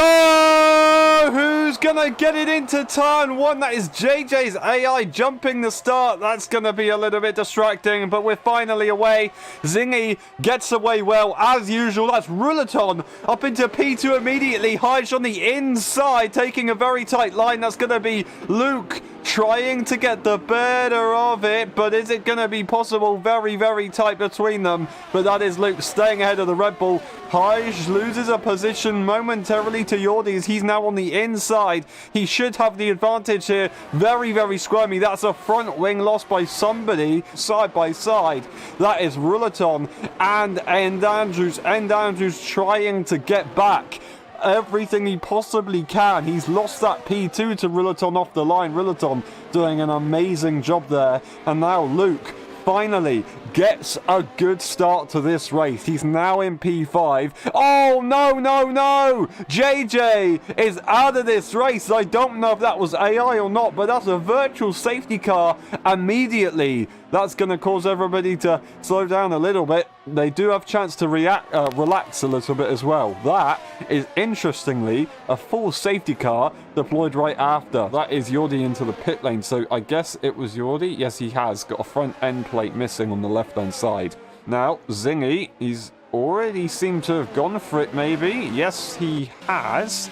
go! Who's gonna get it into turn one? That is JJ's AI jumping the start. That's gonna be a little bit distracting, but we're finally away. Zingy gets away well, as usual. That's Ruleton up into P2 immediately. Haj on the inside, taking a very tight line. That's gonna be Luke trying to get the better of it, but is it going to be possible? Very, very tight between them, but that is Luke staying ahead of the Red Bull. Haj loses a position momentarily to Yordi as he's now on the inside. He should have the advantage here. Very, very squirmy. That's a front wing lost by somebody side by side. That is Ruleton and End Andrews. End Andrews trying to get back everything he possibly can. He's lost that P2 to Ruleton off the line. Ruleton doing an amazing job there. And now Luke finally gets a good start to this race. He's now in P5. Oh, no, no, no! JJ is out of this race. I don't know if that was AI or not, but that's a virtual safety car immediately. That's going to cause everybody to slow down a little bit. They do have a chance to relax a little bit as well. That is, interestingly, a full safety car deployed right after. That is Yordi into the pit lane. So I guess it was Yordi. Yes, he has got a front end plate missing on the left-hand side. Now, Zingy, he's already seemed to have gone for it, maybe. Yes, he has.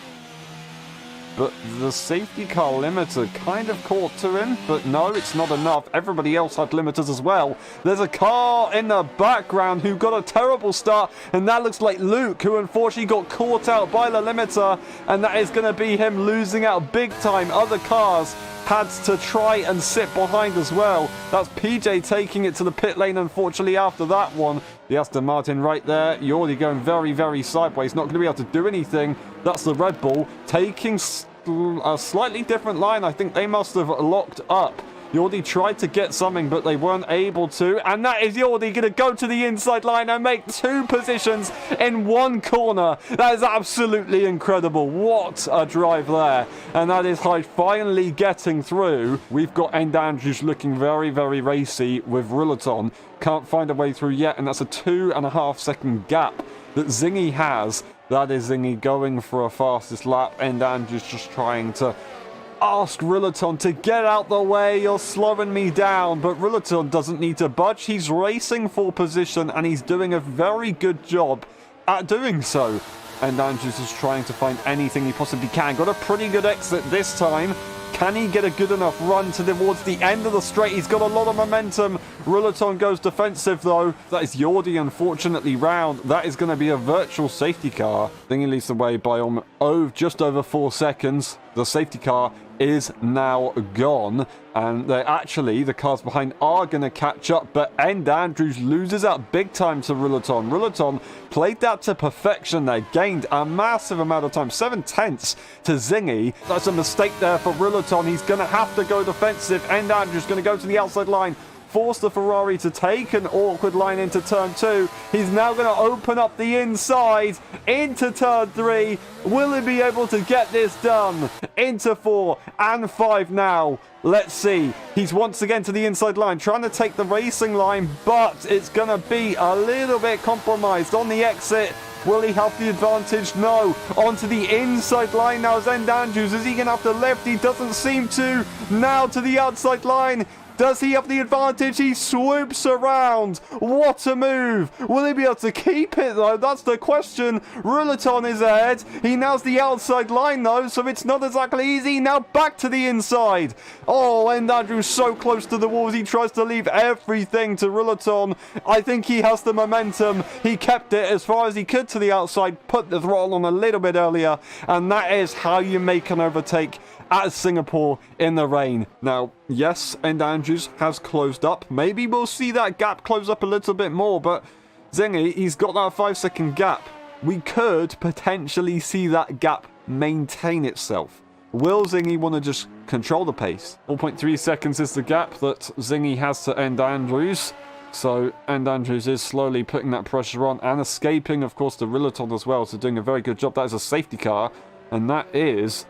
But the safety car limiter kind of caught to him. But no, it's not enough. Everybody else had limiters as well. There's a car in the background who got a terrible start. And that looks like Luke, who unfortunately got caught out by the limiter. And that is going to be him losing out big time. Other cars had to try and sit behind as well. That's PJ taking it to the pit lane, unfortunately, after that one. The Aston Martin right there. Yordi going very, very sideways. Not going to be able to do anything. That's the Red Bull taking a slightly different line. I think they must have locked up. Yordi tried to get something, but they weren't able to. And that is Yordi going to go to the inside line and make two positions in one corner. That is absolutely incredible. What a drive there. And that is Hyde finally getting through. We've got End Andrews looking very, very racy with Ruleton. Can't find a way through yet. And that's a 2.5 second gap that Zingy has. That is Zingy going for a fastest lap. End Andrews just trying to ask Ruleton to get out the way. You're slowing me down. But Ruleton doesn't need to budge. He's racing for position and he's doing a very good job at doing so. And Andrews is trying to find anything he possibly can. Got a pretty good exit this time. Can he get a good enough run towards the end of the straight? He's got a lot of momentum. Ruleton goes defensive though. That is Yordi unfortunately round. That is going to be a virtual safety car. Then he leads the way by just over 4 seconds. The safety car is now gone, and the cars behind are going to catch up, but End Andrews loses out big time to Ruleton. Ruleton played that to perfection there, gained a massive amount of time, 7/10 to Zingy. That's a mistake there for Ruleton. He's going to have to go defensive. End Andrews going to go to the outside line, force the Ferrari to take an awkward line into turn 2. He's now going to open up the inside into turn 3. Will he be able to get this done? Into 4 and 5 now. Let's see. He's once again to the inside line, trying to take the racing line, but it's going to be a little bit compromised on the exit. Will he have the advantage? No. Onto the inside line now is End Andrews. Is he going to have to left? He doesn't seem to. Now to the outside line. Does he have the advantage? He swoops around. What a move. Will he be able to keep it, though? That's the question. Ruleton is ahead. He now's the outside line, though, so it's not exactly easy. Now back to the inside. Oh, End Andrews so close to the walls. He tries to leave everything to Ruleton. I think he has the momentum. He kept it as far as he could to the outside, put the throttle on a little bit earlier, and that is how you make an overtake at Singapore in the rain. Now, yes, End Andrews has closed up. Maybe we'll see that gap close up a little bit more, but Zingy, he's got that 5-second gap. We could potentially see that gap maintain itself. Will Zingy want to just control the pace? 4.3 seconds is the gap that Zingy has to End Andrews. So End Andrews is slowly putting that pressure on and escaping, of course, the Ruleton as well. So doing a very good job. That is a safety car, and that is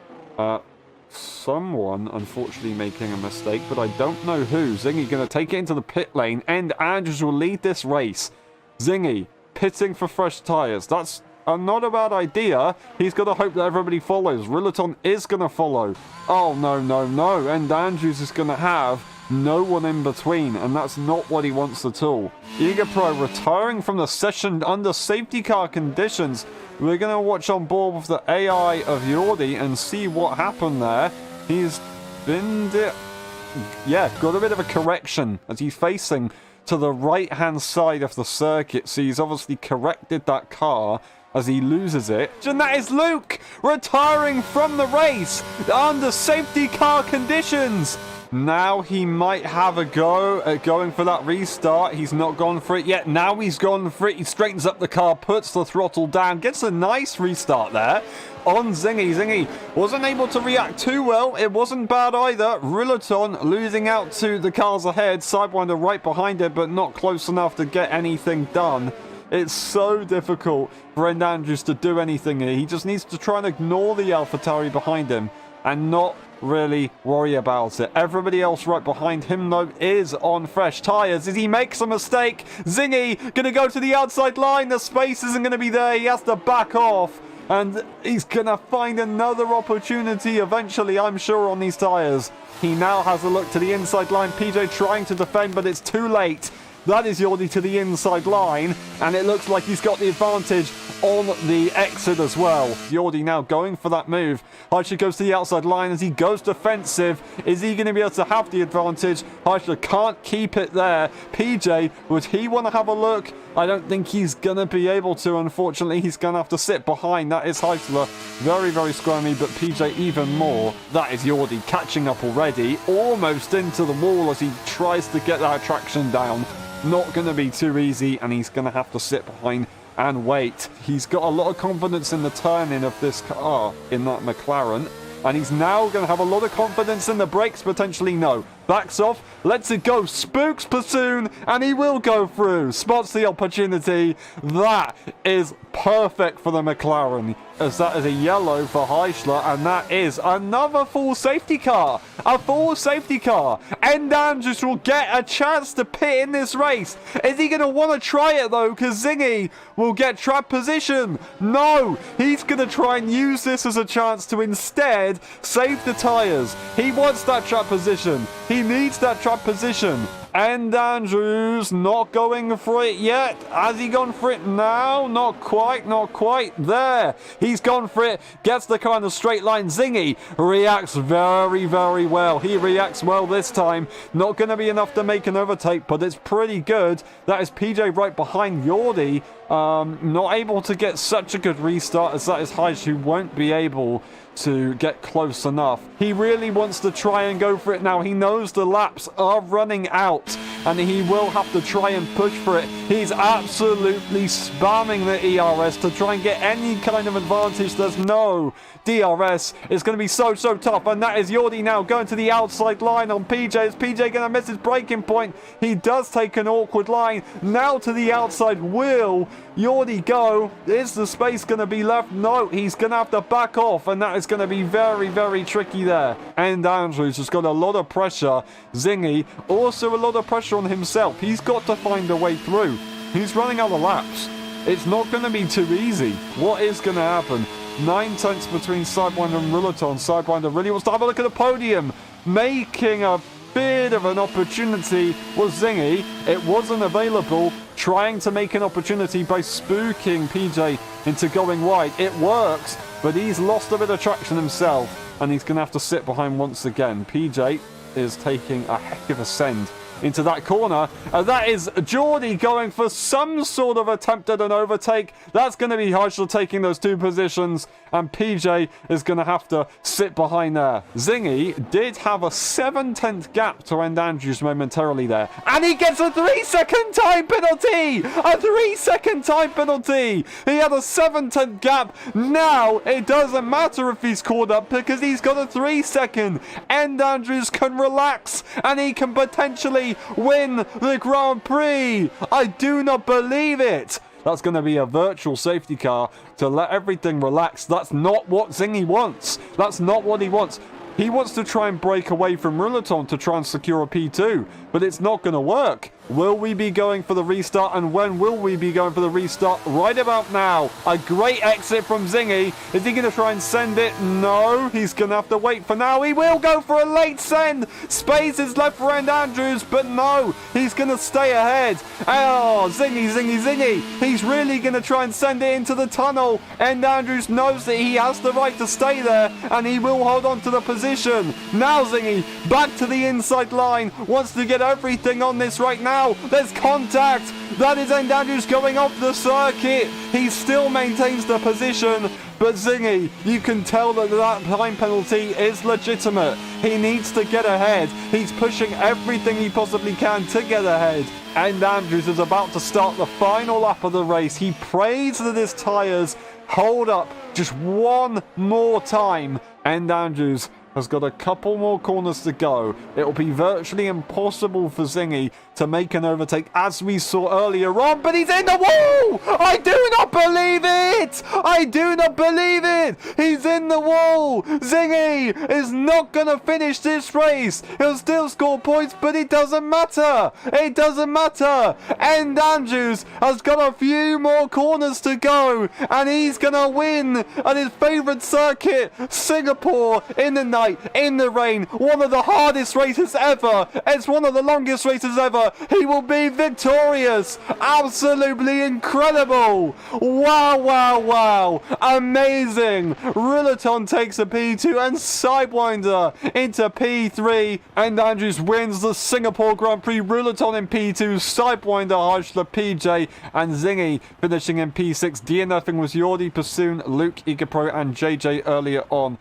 someone unfortunately making a mistake, but I don't know who. Zingy going to take it into the pit lane. End Andrews will lead this race. Zingy pitting for fresh tyres. That's not a bad idea. He's got to hope that everybody follows. Rillaton is going to follow. Oh, no, no, no. And Andrews is going to have no one in between, and that's not what he wants at all. Eager Pro retiring from the session under safety car conditions. We're going to watch on board with the AI of Yordi and see what happened there. He's been... got a bit of a correction as he's facing to the right-hand side of the circuit, so he's obviously corrected that car as he loses it. And that is Luke retiring from the race under safety car conditions. Now he might have a go at going for that restart. He's not gone for it yet. Now he's gone for it. He straightens up the car, puts the throttle down, gets a nice restart there on Zingy. Zingy wasn't able to react too well. It wasn't bad either. Rillaton losing out to the cars ahead. Sidewinder right behind it, but not close enough to get anything done. It's so difficult for End Andrews to do anything here. He just needs to try and ignore the AlphaTauri behind him and not really worry about it. Everybody else right behind him, though, is on fresh tyres. As he makes a mistake, Zingy gonna go to the outside line. The space isn't gonna be there. He has to back off, and he's gonna find another opportunity eventually, I'm sure, on these tyres. He now has a look to the inside line. PJ trying to defend, but it's too late. That is Yordi to the inside line, and it looks like he's got the advantage on the exit as well. Yordi now going for that move. Heisler goes to the outside line as he goes defensive. Is he going to be able to have the advantage? Heisler can't keep it there. PJ, would he want to have a look? I don't think he's going to be able to, unfortunately. He's going to have to sit behind. That is Heisler. Very, very squirmy, but PJ even more. That is Yordi catching up already. Almost into the wall as he tries to get that traction down. Not going to be too easy, and he's going to have to sit behind and wait. He's got a lot of confidence in the turning of this car in that McLaren, and he's now going to have a lot of confidence in the brakes, potentially. No, backs off, lets it go, spooks Bassoon, and he will go through. Spots the opportunity. That is perfect for the McLaren, as that is a yellow for Heisler, and that is another full safety car. A full safety car. End Andrews will get a chance to pit in this race. Is he going to want to try it, though? Because Zingy will get trap position. No, he's going to try and use this as a chance to instead save the tyres. He wants that trap position. He needs that trap position. And Andrews not going for it yet. Has he gone for it now? Not quite, not quite. There. He's gone for it. Gets the car in a straight line. Zingy reacts very, very well. He reacts well this time. Not going to be enough to make an overtake, but it's pretty good. That is PJ right behind Yordi. Not able to get such a good restart as that is Heis, who won't be able to get close enough. He really wants to try and go for it now. He knows the laps are running out, and he will have to try and push for it. He's absolutely spamming the ERS to try and get any kind of advantage. There's no DRS. It's going to be so tough, and that is Yordi now going to the outside line on PJ. Is PJ going to miss his braking point? He does take an awkward line. Now to the outside. Will Yordi go? Is the space going to be left? No, he's going to have to back off, and that is going to be very, very tricky there. And Andrews has got a lot of pressure. Zingy also a lot of pressure on himself. He's got to find a way through. He's running out of laps. It's not going to be too easy. What is going to happen? 9 tenths between Sidewinder and Rillaton. Sidewinder really wants to have a look at the podium. Making a bit of an opportunity was Zingy. It wasn't available. Trying to make an opportunity by spooking PJ into going wide. It works, but he's lost a bit of traction himself, and he's going to have to sit behind once again. PJ is taking a heck of a send into that corner. That is Geordie going for some sort of attempt at an overtake. That's going to be Heisler taking those 2 positions, and PJ is going to have to sit behind there. Zingy did have a 7/10 gap to End Andrews momentarily there, and he gets a 3-second time penalty! A 3-second time penalty! He had a 7/10 gap. Now it doesn't matter if he's caught up because he's got a 3-second. End Andrews can relax, and he can potentially win the Grand Prix. I do not believe it. That's going to be a virtual safety car to let everything relax. That's not what Zingy wants. That's not what he wants. He wants to try and break away from Rillaton to try and secure a P2, but it's not going to work. Will we be going for the restart, and when will we be going for the restart? Right about now. A great exit from Zingy. Is he going to try and send it? No, he's going to have to wait for now. He will go for a late send. Space is left for End Andrews, but no, he's going to stay ahead. Oh, Zingy, Zingy, Zingy. He's really going to try and send it into the tunnel. End Andrews knows that he has the right to stay there, and he will hold on to the position. Now Zingy, back to the inside line, wants to get everything on this right now. There's contact. That is End Andrews going off the circuit. He still maintains the position, but Zingy, you can tell that that time penalty is legitimate. He needs to get ahead. He's pushing everything he possibly can to get ahead. End Andrews is about to start the final lap of the race. He prays that his tyres hold up just one more time. End Andrews has got a couple more corners to go. It will be virtually impossible for Zingy to make an overtake, as we saw earlier on, but he's in the wall! I do not believe it! I do not believe it! He's in the wall! Zingy is not going to finish this race. He'll still score points, but it doesn't matter. It doesn't matter. End Andrews has got a few more corners to go, and he's going to win at his favourite circuit, Singapore, in the night, in the rain. One of the hardest races ever. It's one of the longest races ever. He will be victorious. Absolutely incredible. Wow, wow, wow. Amazing. Ruleton takes a P2 and Sidewinder into P3. And Andrews wins the Singapore Grand Prix. Ruleton in P2, Sidewinder, Heischler, PJ, and Zingy finishing in P6. DNFing was Jordi, Passoon, Luke, Igapro, and JJ earlier on.